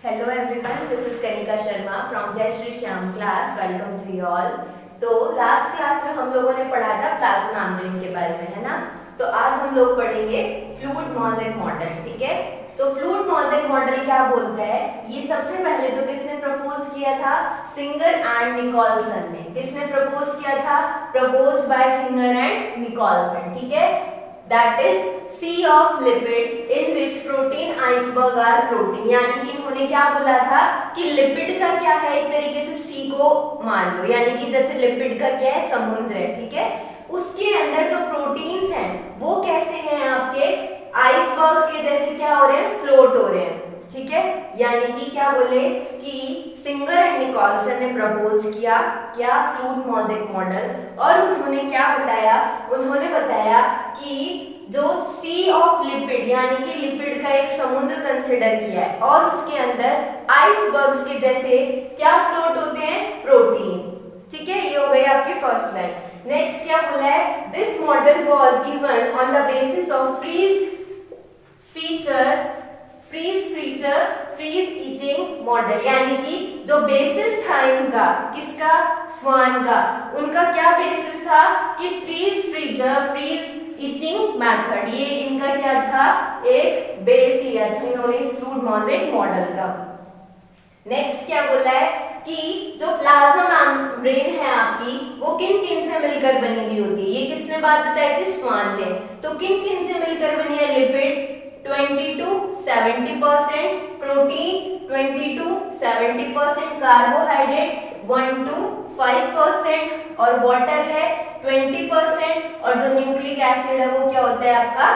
Hello everyone, this is Kanika Sharma from Jai Shri Shyam class. Welcome to you all. तो last class में हम लोगों ने पढ़ा था प्लाज्मा मेम्ब्रेन के बारे में, है ना। तो आज हम लोग पढ़ेंगे फ्लूइड मोज़ेक मॉडल, ठीक है। तो फ्लूइड मोज़ेक मॉडल क्या बोलता है, ये सबसे पहले तो किसने प्रपोज किया था, सिंगर एंड निकोलसन ने। किसने प्रपोज किया था, propose by Singer and Nicolson, ठीक है। That is sea of lipid in which protein iceberg are floating। यानी कि इन्होंने क्या बोला था कि लिपिड का क्या है, एक तरीके से सी को मान लो, यानी कि जैसे लिपिड का क्या है, समुद्र है, ठीक है। उसके अंदर जो प्रोटीन्स हैं वो कैसे हैं, आपके आइसबर्ग्स के जैसे क्या हो रहे हैं, फ्लोट हो रहे हैं, ठीक है। यानी कि क्या बोले कि सिंगर एंड निकोलसन ने प्रपोज किया क्या, फ्लूइड मोज़ेक मॉडल। और उन्होंने क्या बताया, उन्होंने बताया कि जो सी ऑफ लिपिड यानी कि लिपिड का एक समुद्र कंसिडर किया है और उसके अंदर आइसबर्ग्स के जैसे क्या फ्लोट होते हैं, प्रोटीन, ठीक है। ये हो गई आपकी फर्स्ट लाइन। नेक्स्ट क्या बोला है, this model was given on the basis of freeze etching model. यानी कि जो बेसिस था इनका, किसका, स्वान का, उनका क्या बेसिस था कि फ्रीज ईचिंग मेथड, ये इनका क्या था, एक बेस लिया था इन्होंने इस फ्लूइड मोज़ेक मॉडल का। नेक्स्ट क्या बोला है कि जो प्लाज्मा मेम्ब्रेन है आपकी, वो किन किन से मिलकर बनी हुई होती है, ये किसने बात बताई थी, स्वान ने। तो किन किन से मिलकर बनी है, lipid 20 to 70%, protein 20 to 70%, carbohydrate 1 to 5% और वाटर है 20%, और जो न्यूक्लिक एसिड है वो क्या होता है आपका,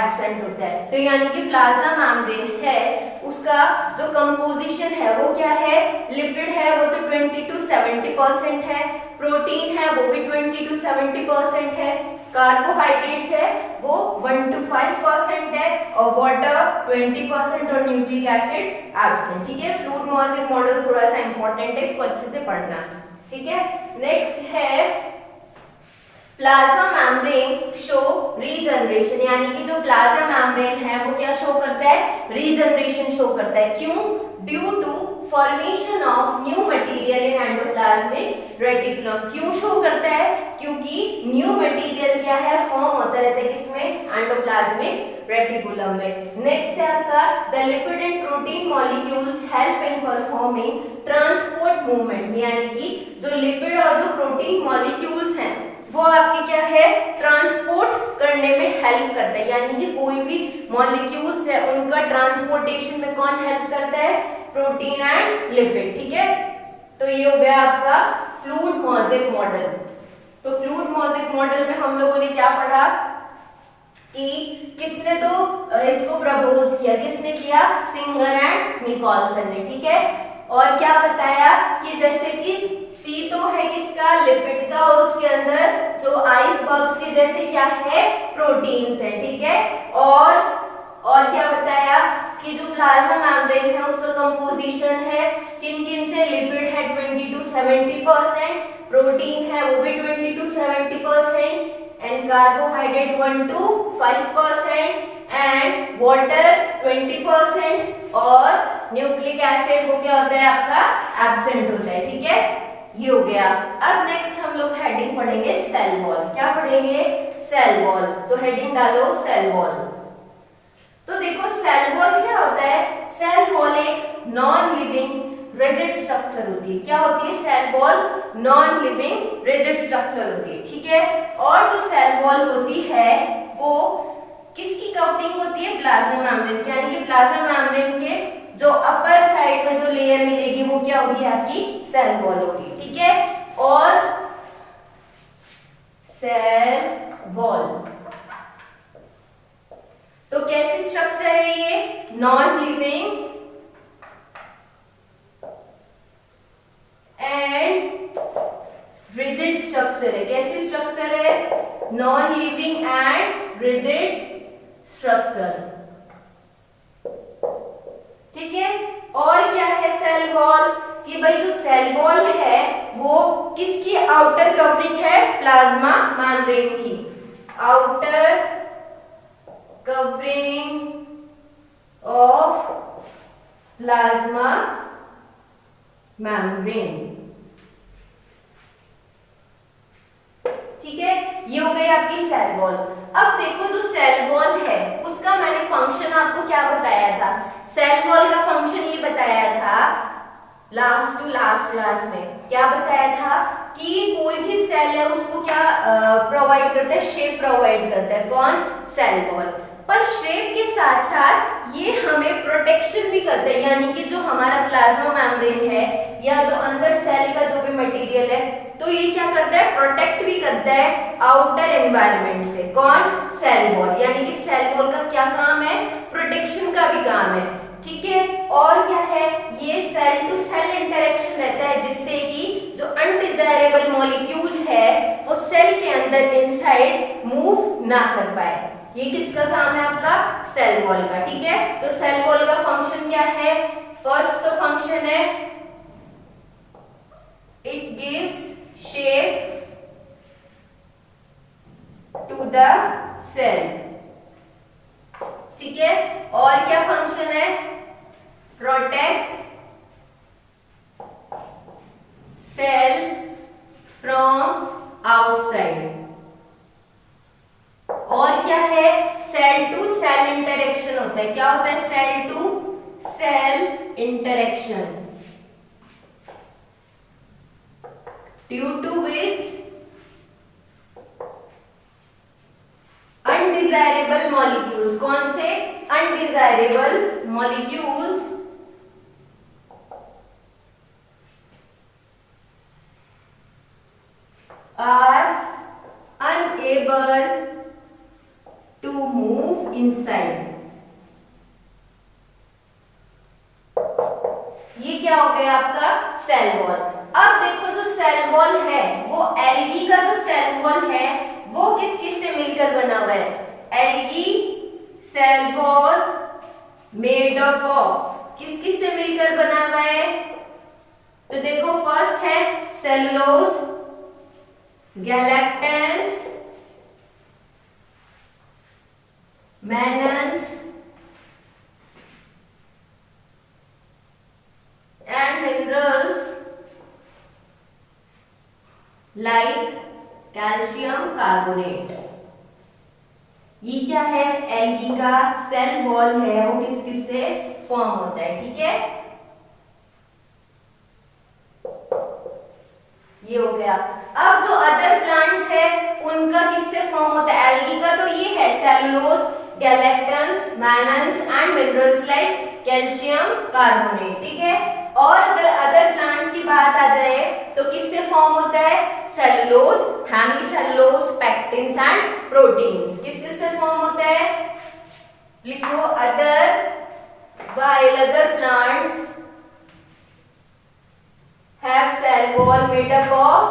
एब्सेंट होता है। तो यानी कि प्लाज्मा मेम्ब्रेन है, उसका जो कंपोजिशन है वो क्या है, लिपिड है वो तो 20 to 70% है, प्रोटीन है वो भी 20 to 70% है, कार्बोहाइड्रेट्स है वो 1 to 5% है, और वाटर 20% और न्यूक्लिक एसिड एब्सेंट, ठीक है। फ्लूइड मोज़ेक मॉडल थोड़ा सा इंपॉर्टेंट है, इसको अच्छे से पढ़ना, ठीक है। नेक्स्ट है प्लाज्मा मेम्ब्रेन शो रीजनरेशन। यानी कि जो प्लाज्मा मेम्ब्रेन है वो क्या शो करता है, रीजनरेशन शो करता है। क्यों, due to formation of new material in endoplasmic reticulum. क्यों शो करता है, क्योंकि न्यू मटेरियल क्या है, फॉर्म होता रहता है किसमें, एंडोप्लाज्मिक रेटिकुलम में। नेक्स्ट है आपका the lipid and protein molecules help in performing transport movement. यानी कि जो लिपिड और जो प्रोटीन मॉलिक्यूल्स हैं वो आपके क्या है, ट्रांसपोर्ट करने में हेल्प करता है। यानी कि कोई भी मॉलिक्यूल्स है उनका ट्रांसपोर्टेशन में कौन हेल्प करता है, प्रोटीन एंड लिपिड, ठीक है। तो ये हो गया आपका फ्लूइड मोज़ेक मॉडल। तो फ्लूइड मोज़ेक मॉडल में हम लोगों ने क्या पढ़ा कि किसने तो इसको प्रपोज किया, किसने किया, सिंगर एंड निकोलसन ने, ठीक है। और क्या बताया कि जैसे कि सी तो है किसका, लिपिड का, और उसके अंदर जो आइसबर्ग्स के जैसे क्या है, प्रोटीन्स है, ठीक है। और क्या बताया कि जो प्लाज्मा मेम्ब्रेन है उसका कंपोजिशन है किन किन से, लिपिड है 20 to 70%, प्रोटीन है वो भी 20 to 70%, and carbohydrate 1 to 5%, and water 20%, और न्यूक्लिक एसिड वो क्या होता है आपका, एब्सेंट होता है, ठीक है। ये हो गया। अब नेक्स्ट हम लोग हेडिंग पढ़ेंगे सेल वॉल। क्या पढ़ेंगे, सेल वॉल। तो हेडिंग डालो सेल वॉल। तो देखो सेल वॉल क्या होता है, सेल वॉल एक नॉन लिविंग रिजिड स्ट्रक्चर होती है। क्या होती है, cell wall non living rigid structure होती है, ठीक है। और जो सेल वॉल होती है वो किसकी कवरिंग होती है, प्लाज्मा मेम्ब्रेन की। यानी कि प्लाज्मा मेम्ब्रेन के जो अपर साइड में जो लेयर मिलेगी वो क्या होगी, आपकी सेल वॉल होगी, ठीक है। और सेल वॉल तो कैसी स्ट्रक्चर है, ये non living and rigid structure है। कैसी स्ट्रक्चर है, non living and rigid structure, ठीक है। और क्या है सेल वॉल, कि भाई जो सेल वॉल है वो किसकी आउटर कवरिंग है, प्लाज्मा मेम्ब्रेन की, outer covering of plasma membrane. ठीक है, ये हो गई आपकी सेल वॉल। अब देखो जो सेल वॉल है उसका मैंने फंक्शन आपको क्या बताया था। सेल वॉल का फंक्शन ये बताया था लास्ट टू लास्ट क्लास में। क्या बताया था कि कोई भी सेल है उसको क्या प्रोवाइड करता है, शेप प्रोवाइड करता है। कौन? Cell wall. पर शेप के साथ साथ ये हमें प्रोटेक्शन भी करता है, यानी कि जो हमारा प्लाज्मा मेम्ब्रेन है या जो अंदर सेल का जो भी मटेरियल है, तो ये क्या करता है, प्रोटेक्ट भी करता है आउटर एनवायरनमेंट से। कौन? Cell wall. यानी कि सेल वॉल का क्या काम है, प्रोटेक्शन का भी काम है। ठीक है, और क्या है, ये सेल टू सेल इंटरेक्शन रहता है, जिससे कि जो अनडिजायरेबल मॉलिक्यूल है वो सेल के अंदर इनसाइड मूव ना कर पाए। ये किसका काम है? आपका सेल वॉल का। ठीक है, तो सेल वॉल का फंक्शन क्या है? फर्स्ट तो फंक्शन है it gives shape to the cell. ठीक है, और क्या फंक्शन है? Protect cell from outside. और क्या है? सेल टू सेल इंटरेक्शन होता है। क्या होता है? Cell to cell interaction, due to which undesirable molecules, कौन से? Undesirable molecules are unable to move inside। ये क्या हो गया आपका सेल वॉल। अब देखो जो सेल वॉल है वो एल्गी का जो सेल वॉल है वो किस किस से मिलकर बना हुआ है? Algae cell wall made up of किस किस से मिलकर बना हुआ है? तो देखो फर्स्ट है cellulose, गैलेक्टेंस, mannans and minerals like calcium carbonate। ये क्या है? एल्गी का सेल वॉल है, वो किस किस से फॉर्म होता है। ठीक है, ये हो गया। अब जो अदर प्लांट्स है उनका किससे फॉर्म होता है? एल्गी का तो ये है cellulose, गैलेक्टेंस, mannans and minerals like calcium carbonate. ठीक है, और अगर अदर प्लांट्स की बात आ जाए तो किससे फॉर्म होता है? Cellulose, hemicellulose, pectins and proteins. किस किस से फॉर्म होता है? लिखो other, while other plants have cell wall made up of,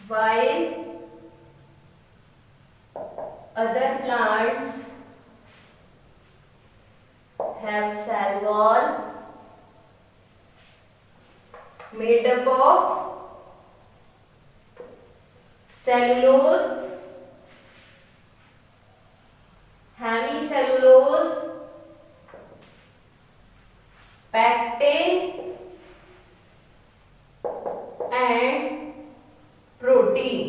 while other plants have cell wall made up of cellulose, hemicellulose, pectin and protein।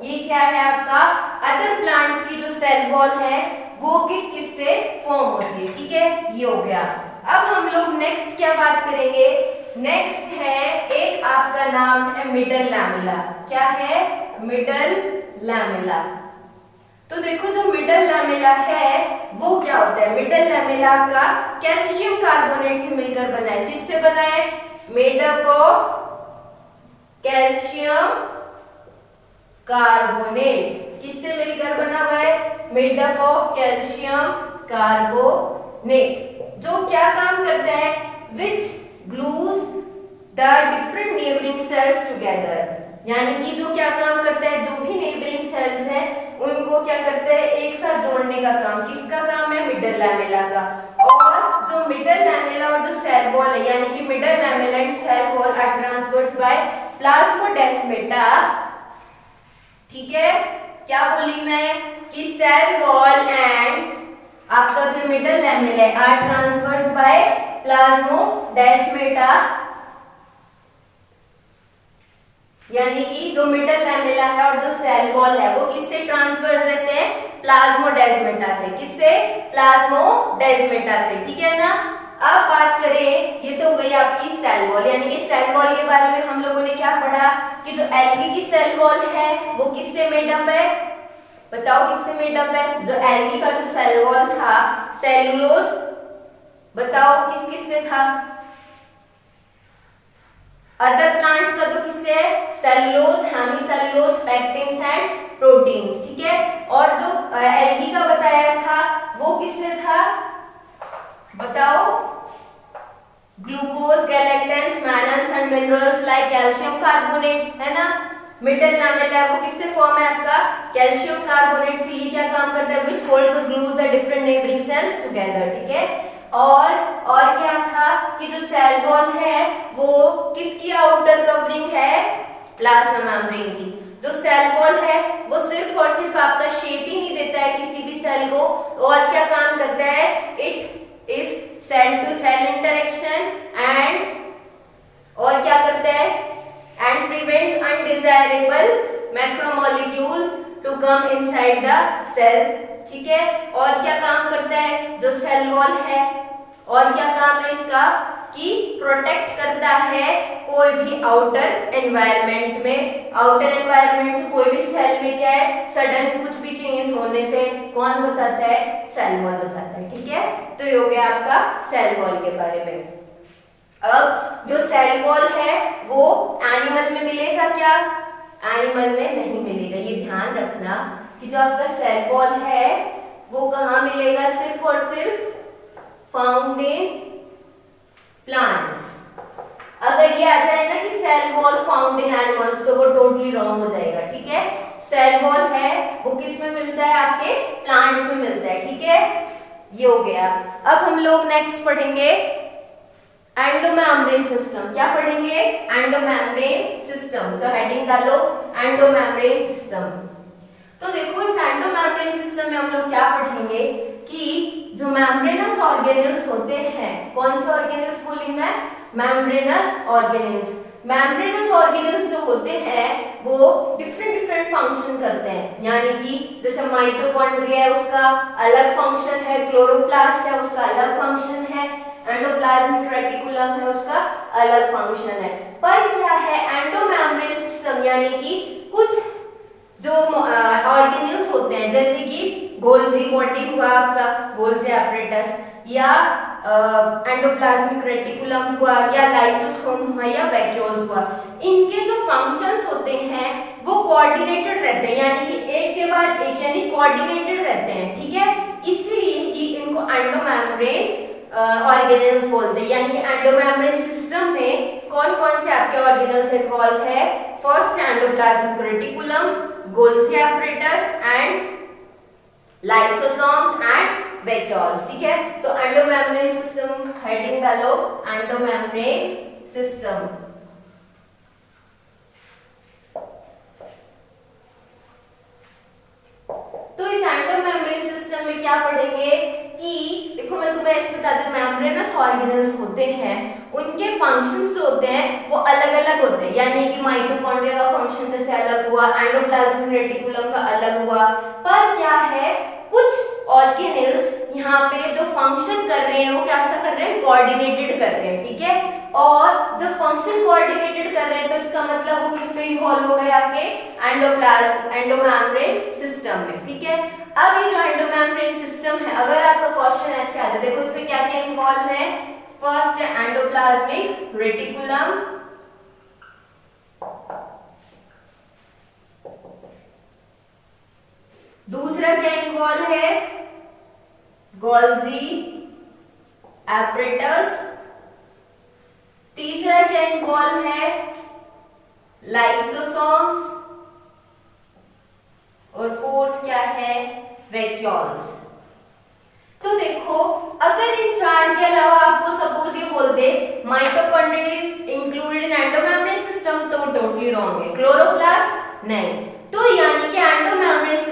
ये क्या है आपका? अदर प्लांट्स की जो सेल वॉल है वो किस किस से फॉर्म होती है। ठीक है, ये हो गया। अब हम लोग नेक्स्ट क्या बात करेंगे? नेक्स्ट है एक आपका नाम है मिडल लैमेला। क्या है? Middle lamella. तो देखो जो मिडल लैमेला है वो क्या होता है? मिडल लैमेला का कैल्शियम कार्बोनेट से मिलकर बना है। किससे बना है? Made up of calcium carbonate. किससे मिलकर बना हुआ है? Made up of calcium carbonate. जो क्या काम करता है? Which glues the different neighbouring cells together. यानी कि जो क्या काम करता है? जो भी नेबरिंग सेल्स हैं उनको क्या करते हैं? एक साथ जोड़ने का काम। किसका काम है? मिडल लैमेला का। और जो मिडल लैमेला और जो सेल वॉल है, यानी कि middle lamella and cell wall are traversed by plasmodesmata. ठीक है, क्या बोली मैं कि सेल वॉल एंड आपका जो मिडल लैमेला है आर ट्रांसवर्स बाय प्लाज्मोडेस्माटा, यानी कि जो मिडल लैमेला है और जो सेल वॉल है वो किससे ट्रांसवर्स रहते हैं, प्लाज्मोडेस्माटा से। किससे, प्लाज्मोडेस्माटा से, ठीक है ना। अब बात करें, ये तो हो गई आपकी सेल वॉल, यानी कि सेल वॉल के बारे में हम लोगों ने क्या पढ़ा कि जो एल्गी की सेल वॉल है वो किससे मेडअप है, बताओ किससे मेडअप है। जो एल्गी का जो सेल वॉल था सेलुलोज, बताओ किस किस से था, अदर प्लांट्स का तो किससे है, cellulose, hemicellulose, pectins and proteins, ठीक है। और जो एल्गी का बताया था वो किससे था, बताओ, glucose, गैलेक्टेंस, mannans and minerals like calcium carbonate, है ना। मिडल लैमेला वो किससे फॉर्म है आपका, कैल्शियम कार्बोनेट से। ये क्या काम करता है, व्हिच होल्ड्स और glues the different neighbouring cells together, ठीक है। और क्या था कि जो सेल वॉल है वो किसकी आउटर कवरिंग है, प्लाज्मा मेम्ब्रेन की। जो सेल वॉल है वो सिर्फ और सिर्फ आपका शेप ही नहीं देता है किसी भी सेल को, और क्या काम करता है, it is cell to cell interaction and, और क्या करता है, and prevents undesirable macromolecules to come inside the cell, ठीक है। और क्या काम करता है जो सेल वॉल है, और क्या काम है इसका कि प्रोटेक्ट करता है कोई भी आउटर एनवायरनमेंट में। आउटर एनवायरनमेंट से कोई भी सेल में क्या है, सडन कुछ भी चेंज होने से कौन बचाता है, सेल वॉल बचाता है, ठीक है। तो ये हो गया आपका सेल वॉल के बारे में। अब जो सेल वॉल है वो एनिमल में मिलेगा क्या, एनिमल में नहीं मिलेगा। ये ध्यान रखना कि जो आपका सेल वॉल है वो कहाँ मिलेगा, सिर्फ और सिर्फ फाउंड इन प्लांट्स। अगर ये आ जाए ना कि cell wall found in animals तो वो टोटली रॉन्ग हो जाएगा, ठीक है। सेल वॉल है वो किस में मिलता है, आपके प्लांट्स में मिलता है, ठीक है। ये हो गया। अब हम लोग नेक्स्ट पढ़ेंगे एंडोमेम्ब्रेन सिस्टम। क्या पढ़ेंगे, एंडोमेम्ब्रेन सिस्टम। तो हेडिंग डालो एंडोमेम्ब्रेन सिस्टम। तो देखो इस एंडोमेम्ब्रेन सिस्टम में हम लोग क्या पढ़ेंगे कि जो मेम्ब्रेनस ऑर्गेनेल्स होते हैं, कौन से ऑर्गेनेल्स बोली मैं, मेम्ब्रेनस ऑर्गेनेल्स। मेम्ब्रेनस ऑर्गेनेल्स जो होते हैं वो डिफरेंट डिफरेंट फंक्शन करते हैं, यानी कि जैसे माइटोकॉन्ड्रिया है उसका अलग फंक्शन है, क्लोरोप्लास्ट है उसका अलग फंक्शन है, एंडोप्लाज्मिक रेटिकुलम है उसका अलग फंक्शन है। पर क्या है, एंडोमेम्ब्रेन सिस्टम यानी कि कुछ जो ऑर्गेनेल्स होते हैं जैसे कि गोल्जी बॉडी हुआ आपका, गोल्जी एपरेटस, या एंडोप्लाज्मिक रेटिकुलम हुआ, या लाइसोसोम हुआ, या वैक्यूल्स हुआ, इनके जो फंक्शंस होते हैं वो कोऑर्डिनेटेड रहते हैं, यानी कि एक के बाद एक, यानी कोऑर्डिनेटेड रहते हैं, ठीक है। इसलिए ही इनको एंडोमेम्ब्रेन ऑर्गेनेल्स बोलते हैं। यानी कि एंडोमेम्ब्रेन सिस्टम में कौन कौन से आपके ऑर्गेनेल्स इन्वॉल्व है, first endoplasmic reticulum, Golgi apparatus and lysosomes and vacuoles, ठीक है। तो एंडोमेम्ब्रेन सिस्टम हेडिंग डालो एंडोमेम्ब्रेन सिस्टम। तो इस एंडोमेम्ब्रेन सिस्टम में क्या पढ़ेंगे कि देखो मैं तुम्हें ऐसे बता दूं, मेम्ब्रेनस ऑर्गेनेल्स होते हैं उनके फंक्शंस जो होते हैं वो अलग अलग होते हैं, यानी कि माइटोकॉन्ड्रिया का फंक्शन जैसे अलग हुआ, एंडोप्लाज्मिक रेटिकुलम का अलग हुआ। पर क्या है, कुछ ऑर्गेनेल्स यहाँ पे जो फंक्शन कर रहे हैं वो कैसा कर रहे हैं, कोऑर्डिनेटेड कर रहे हैं, ठीक है। और जब फंक्शन कोऑर्डिनेटेड कर रहे हैं तो इसका मतलब वो किस में इन्वॉल्व हो गए, आपके एंडोमेम्ब्रेन सिस्टम में, ठीक है। अब ये जो एंडोमेम्ब्रेन सिस्टम है, अगर आपका क्वेश्चन ऐसे आ जाए, देखो इसमें क्या क्या इन्वॉल्व है, फर्स्ट है एंडोप्लाज्मिक रेटिकुलम, दूसरा क्या इन्वॉल्व है, गोल्जी एपरेटस, तीसरा क्या इन्वॉल्व है, लाइसोसोम्स, और फोर्थ क्या है, वैक्यूल्स। तो देखो अगर इन चार के अलावा आपको सपोज ये बोल दे mitochondria is included in endomembrane system, तो वो टोटली रॉन्ग है। क्लोरोप्लास्ट नहीं। तो यानी कि एंडोमेम्ब्रेन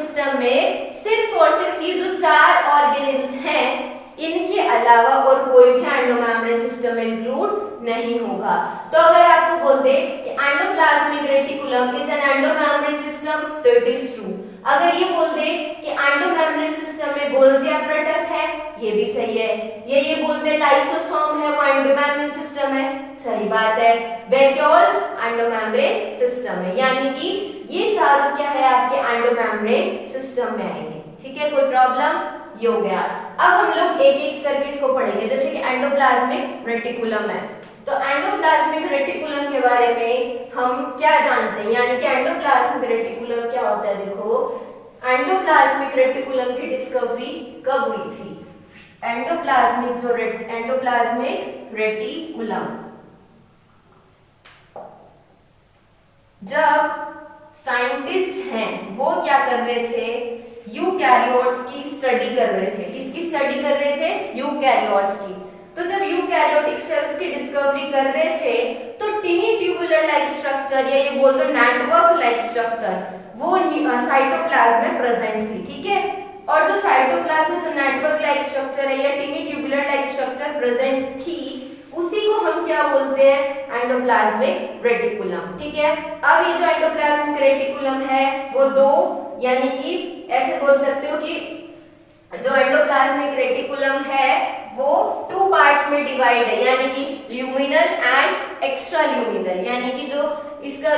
ऑर्गेनेल्स हैं इनके अलावा और कोई भी एंडोमेम्ब्रेन सिस्टम में इंक्लूड नहीं होगा। तो अगर आपको बोल दे कि endoplasmic reticulum is an endomembrane system तो इट इज ट्रू। अगर ये बोल दे कि एंडोमेम्ब्रेन सिस्टम में गोल्गी एपरेटस है, ये भी सही है। ये बोल दे लाइसोसोम है वो एंडोमेम्ब्रेन सिस्टम है, सही बात है। वैक्यूल्स एंडोमेम्ब्रेन सिस्टम है, यानी कि ये चारों क्या है आपके एंडोमेम्ब्रेन सिस्टम में आएंगे। ठीक है, कोई प्रॉब्लम? ये हो गया। अब हम लोग एक एक करके इसको पढ़ेंगे, जैसे कि एंडोप्लाज्मिक रेटिकुलम है। तो एंडोप्लाज्मिक रेटिकुलम के बारे में हम क्या जानते हैं, यानी कि एंडोप्लाज्मिक रेटिकुलम क्या होता है। देखो, एंडोप्लाज्मिक रेटिकुलम की डिस्कवरी कब हुई थी? एंडोप्लाज्मिक रेटिकुलम जब साइंटिस्ट हैं वो क्या कर रहे थे, यूकैरियोट्स की स्टडी कर रहे थे। किसकी स्टडी कर रहे थे? यूकैरियोट्स की। तो जब यूकैरियोटिक सेल्स की डिस्कवरी कर रहे थे तो टिनी ट्यूबुलर लाइक स्ट्रक्चर या ये बोल दो नेटवर्क लाइक स्ट्रक्चर वो साइटोप्लाज्म में प्रेजेंट थी। ठीक है, और जो साइटोप्लाज्म में जो नेटवर्क लाइक स्ट्रक्चर है या टिनी ट्यूबुलर लाइक स्ट्रक्चर प्रेजेंट थी उसी को हम क्या बोलते हैं? Endoplasmic reticulum. ठीक है, अब ये जो एंडोप्लाज्मिक रेटिकुलम है वो दो, यानी कि ऐसे बोल सकते हो कि जो एंडोप्लाज्मिक रेटिकुलम है वो टू पार्ट्स में डिवाइड है, यानी कि ल्यूमिनल एंड एक्स्ट्रा ल्यूमिनल, यानी कि जो इसका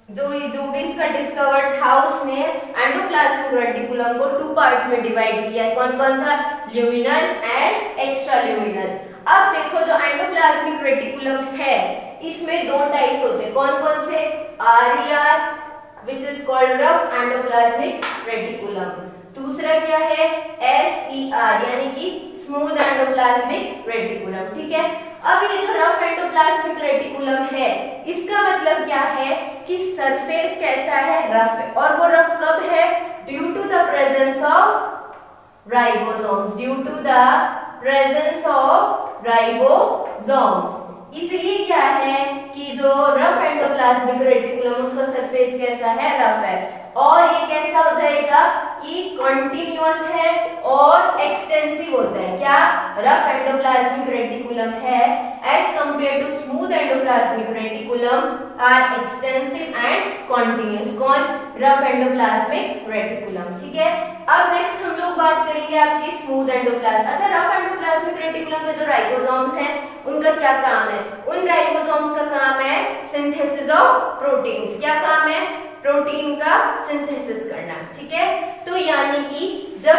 जो भी इसका डिस्कवर्ड था उसने एंडोप्लाज्मिक रेटिकुलम को टू पार्ट्स में डिवाइड किया। कौन कौन सा? Luminal and extra luminal. अब देखो जो एंडोप्लाज्मिक रेटिकुलम है इसमें दो टाइप्स होते हैं। कौन कौन से? RER which is called rough endoplasmic reticulum। दूसरा क्या है? SER यानी कि स्मूथ एंडोप्लाज्मिक रेटिकुलम। ठीक है, अब ये जो रफ एंडोप्लाज्मिक रेटिकुलम है इसका मतलब क्या है कि सरफेस कैसा है? रफ है। और वो रफ कब है? Due to the presence of ribosomes, due to the presence of ribosomes. इसलिए क्या है कि जो रफ एंडोप्लाज्मिक रेटिकुलम उसका सरफेस कैसा है? रफ है। और ये कैसा हो जाएगा कि कॉन्टिन्यूअस है और एक्सटेंसिव होता है। क्या? रफ एंडोप्लाज्मिक रेटिकुलम है as compare to smooth endoplasmic reticulum are extensive and continuous. कौन? Rough endoplasmic reticulum. ठीक है, अब नेक्स्ट हम लोग बात करेंगे आपकी स्मूथ एंडोप्लाज्म। अच्छा, रफ एंडोप्लाज्मिक रेटिकुलम में जो राइबोसोम्स हैं उनका क्या काम है? उन राइबोसोम्स का काम है सिंथेसिस ऑफ प्रोटीन्स। क्या काम है? प्रोटीन का सिंथेसिस करना। ठीक है, तो यानी कि जब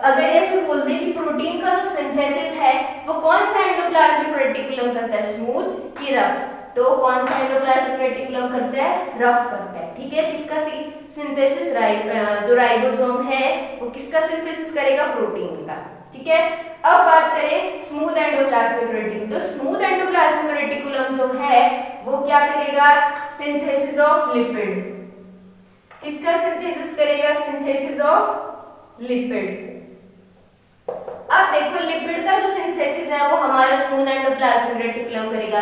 अगर ऐसे बोल दे कि प्रोटीन का जो सिंथेसिस है वो कौन सा एंडोप्लाज्मिक रेटिकुलम करता है? स्मूथ की रफ? तो कौन सा एंडोप्लाज्मिक रेटिकुलम करता है? रफ करता है। ठीक है, किसका सिंथेसिस? जो राइबोसोम है वो किसका सिंथेसिस करेगा? प्रोटीन का। ठीक है, अब बात करें स्मूथ एंडोप्लाज्मिक रेटिकुलम। तो स्मूथ एंडोप्लाज्मिक रेटिकुलम जो है वो क्या करेगा? Synthesis of lipid. किसका सिंथेसिस करेगा? Synthesis of lipid. अब देखो लिपिड का जो सिंथेसिस है वो हमारा स्मूथ एंडोप्लाज्मिक रेटिकुलम करेगा।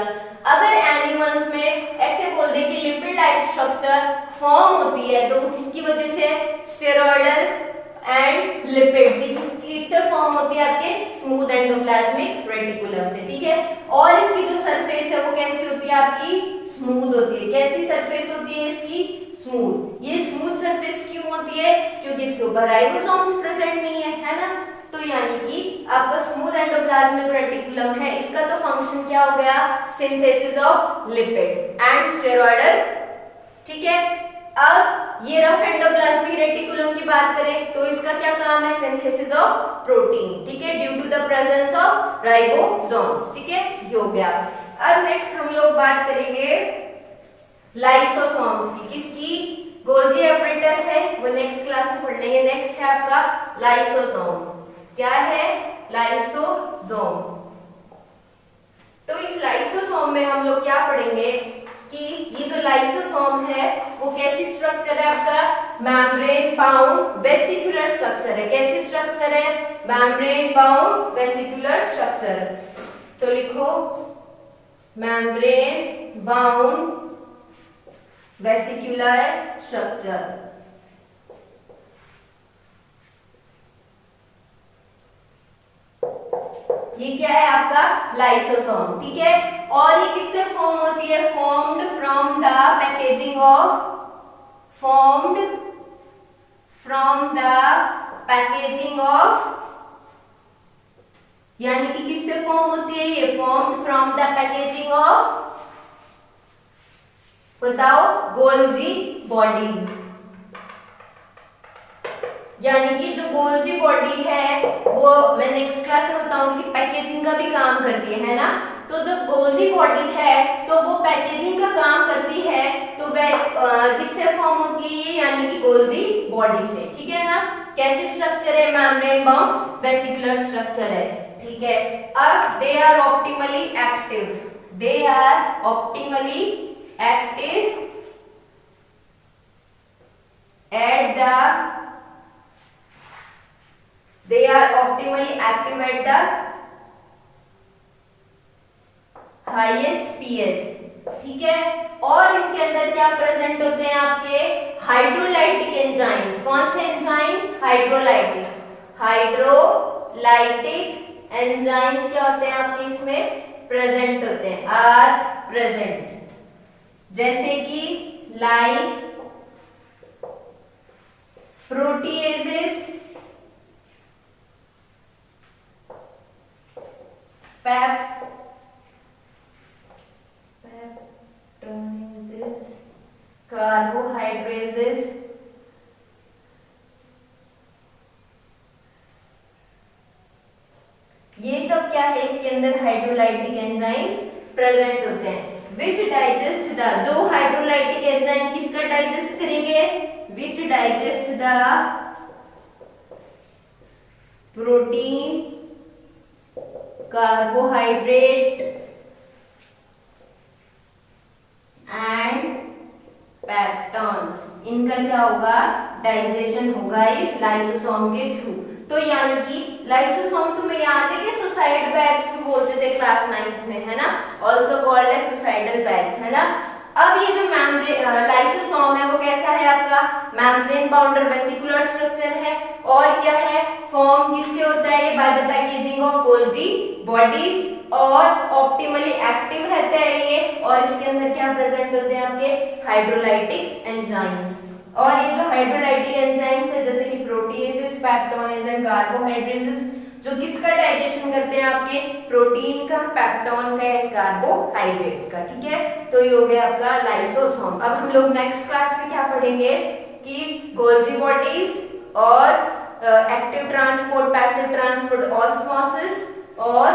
अगर एनिमल्स में ऐसे बोल दे कि लिपिड लाइक स्ट्रक्चर फॉर्म होती है तो वो किसकी वजह से? स्टेरॉयडल एंड लिपिड्स किससे फॉर्म होती है? आपके स्मूथ एंडोप्लाज्मिक रेटिकुलम से। ठीक है, और इसकी जो सरफेस है वो कैसी होती है? आपकी स्मूथ होती है। कैसी सरफेस होती है इसकी? स्मूथ। ये स्मूथ सरफेस क्यों होती है? क्योंकि इसके ऊपर राइबोसोम्स प्रेजेंट नहीं है ना। तो यानी कि आपका स्मूथ एंडोप्लाज्मिक रेटिकुलम है इसका तो फंक्शन क्या हो गया? Synthesis of lipid and steroidal. ठीक है, अब ये रफ एंडोप्लाज्मिक रेटिकुलम की बात करें तो इसका क्या काम है? Synthesis of protein. ठीक है, due to the presence of ribosomes. ठीक है, ये हो गया। अब नेक्स्ट हम लोग बात करेंगे लाइसोसोम्स की। किसकी? गोल्जी एपरेटस है वो नेक्स्ट क्लास में पढ़ लेंगे। नेक्स्ट है आपका लाइसोसोम। क्या है? लाइसोसोम। तो इस लाइसोसोम में हम लोग क्या पढ़ेंगे कि ये जो लाइसोसोम है वो कैसी स्ट्रक्चर है? आपका मेम्ब्रेन बाउंड वेसिकुलर स्ट्रक्चर है। कैसी स्ट्रक्चर है? Membrane bound vesicular structure. तो लिखो मेम्ब्रेन बाउंड वेसिकुलर स्ट्रक्चर। ये क्या है आपका लाइसोसोम, ठीक है। और ये किससे फॉर्म होती है, formed from the packaging of, formed from the packaging of, यानी कि किससे फॉर्म होती है ये, formed from the packaging of, बताओ, गोल्जी बॉडीज। यानी कि जो गोल्जी बॉडी है वो मैं नेक्स्ट क्लास में बताऊंगी कि पैकेजिंग का भी काम करती है ना। तो जो गोल्जी बॉडी है तो वो पैकेजिंग का काम करती है, तो किससे फॉर्म होती है ये, यानी कि गोल्जी बॉडी से, ठीक है ना। कैसी स्ट्रक्चर है, मेम्ब्रेन बाउंड वेसिकुलर स्ट्रक्चर है, ठीक है। अब they are optimally active, they are optimally active at the, they are optimally active at the highest pH, ठीक है। और इनके अंदर क्या प्रेजेंट होते हैं आपके, हाइड्रोलाइटिक एंजाइम्स। कौन से एंजाइम्स, हाइड्रोलाइटिक, हाइड्रोलाइटिक एंजाइम्स क्या होते हैं आपके इसमें प्रेजेंट होते हैं, आर प्रेजेंट, जैसे कि लाइक proteases, peptoneases, carbohydrases, ये सब क्या है, इसके अंदर हाइड्रोलाइटिक एंजाइम्स प्रेजेंट होते हैं। विच डाइजेस्ट द, जो हाइड्रोलाइटिक एंजाइम किसका डाइजेस्ट करेंगे, which digest the protein, carbohydrate and peptones, इनका क्या होगा, डाइजेशन होगा इस लाइसोसोम के थ्रू। तो यानी कि लाइसोसोम तुम्हें याद है कि सुसाइड बैग्स भी बोलते थे क्लास 9th में, है ना, also called as suicidal bags, है ना। अब ये जो लाइसोसोम है वो कैसा है आपका, मेम्ब्रेन बाउंडर वेसिकुलर स्ट्रक्चर है, और क्या है, फॉर्म किससे होता है ये, by the packaging of Golgi bodies, और ऑप्टिमली एक्टिव रहता है ये, और इसके अंदर क्या प्रेजेंट होते हैं आपके, हाइड्रोलाइटिक एंजाइम्स। और ये जो हाइड्रोलाइटिक एंजाइम्स है जैसे कि प्रोटीएजेस, पेप्टोनेज एंड कार्बोहाइड्रेजेस, जो किसका डाइजेशन करते हैं आपके, प्रोटीन का, पेप्टोन का एंड कार्बोहाइड्रेट का, ठीक है। तो ये हो गया आपका लाइसोसोम। अब हम लोग नेक्स्ट क्लास में क्या पढ़ेंगे कि गोल्जी बॉडीज और active transport, passive transport, osmosis और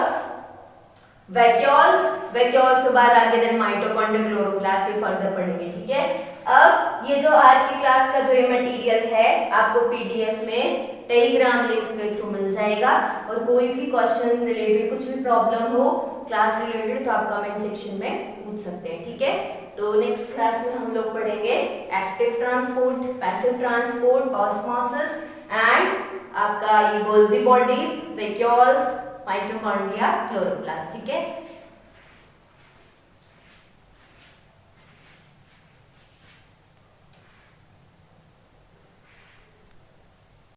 वैक्यूल्स, वैक्यूल्स के बाद आगे देन माइटोकॉन्ड्रिया, क्लोरोप्लास्ट भी फर्दर पढ़ेंगे, ठीक है। अब ये जो आज की क्लास का जो ये मटेरियल है आपको पीडीएफ में टेलीग्राम लिंक के थ्रू मिल जाएगा, और कोई भी क्वेश्चन रिलेटेड, कुछ भी प्रॉब्लम हो क्लास रिलेटेड तो आप कमेंट सेक्शन में पूछ सकते हैं, ठीक है। तो नेक्स्ट क्लास में हम लोग पढ़ेंगे active transport, passive transport, osmosis and आपका ये Golgi bodies, vacuoles, mitochondria, chloroplast, ठीक है।